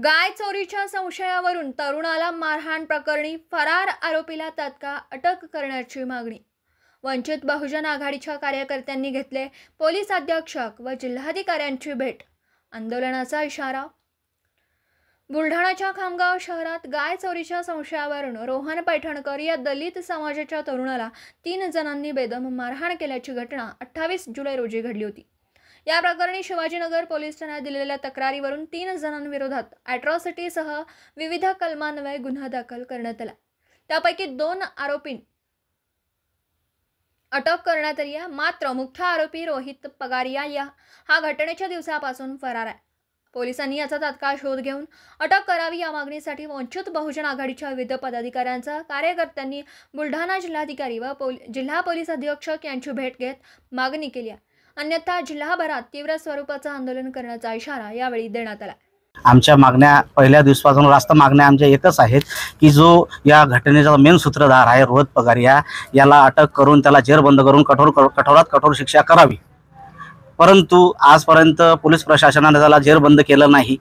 गाय चोरीच्या संशयावरून तरुणाला मारहाण प्रकरणी फरार आरोपीला तात्काळ अटक करण्याची मागणी। वंचित बहुजन आघाडीच्या कार्यकर्त्यांनी घेतले पोलीस अधीक्षक व जिल्हाधिकाऱ्यांची भेट। आंदोलनाचा इशारा। बुलढाणाच्या खामगाव शहरात गाय चोरीच्या संशयावरून रोहन पैठणकर या दलित समाजाच्या तरुणाला 3 जणांनी बेदम मारहाण केल्याची घटना 28 जुलै रोजी घडली होती। या प्रकरणी शिवाजीनगर पोलीस ठाण्यात दिलेल्या तक्रारीवरून 3 जणांविरोधात ॲट्रॉसिटीसह विविध कलमान्वये गुन्हा दाखल करण्यात आला। त्यापैकी 2 आरोपींना अटक करण्यात आली आहे, मात्र मुख्य आरोपी रोहित पगारिया हा घटनेच्या दिवसापासून फरार आहे। पोलिसांनी याचा तात्काळ शोध घेऊन अटक करावी या मागणीसाठी वंचित बहुजन आघाडीच्या विविध पदाधिकाऱ्यांचा कार्यकर्त्यांनी बुलढाणा जिल्हाधिकारी व जिल्हा पोलीस अधीक्षक यांची भेट घेत मागणी केली आहे। अन्यथा जिल्हाभरात तीव्र स्वरूपाचं आंदोलन करण्याचा इशारा यावेळी देण्यात आला। आमच्या मागण्या पहिल्या दिवसापासून रास्त मागण्या आमच्या एकच आहेत की जो या घटनेचा मेन सूत्रधार आहे रोहित पगारिया याला अटक करून त्याला जेरबंद करून कठोरात कठोर शिक्षा करावी। परंतु आजपर्यंत पोलीस प्रशासनाने त्याला जेरबंद केलं नाही।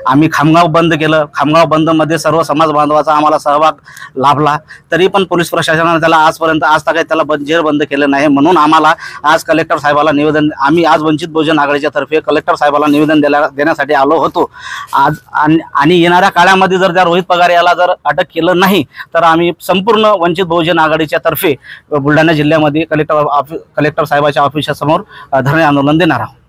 आम्ही खामगाव बंद केलं, खामगाव बंदमध्ये सर्व समाज बांधवाचा आम्हाला सहभाग लाभला, तरी पण पोलीस प्रशासनाने त्याला आज तक त्याला जेरबंद केलं नाही। म्हणून आम्हाला आज कलेक्टर साहेबाला निवेदन आम्ही आज वंचित बहुजन आघाडीच्या तर्फे कलेक्टर साहेबाला निवेदन देण्यासाठी आलो होतो आज। आणि येणाऱ्या काळामध्ये जर त्या रोहित पगारियाला जर अटक केलं नाही तर आम्ही संपूर्ण वंचित बहुजन आघाडीच्या तर्फे बुलढाणा जिल्ह्यामध्ये कलेक्टर साहेबाच्या ऑफिससमोर धरणे आंदोलन देणार आहोत।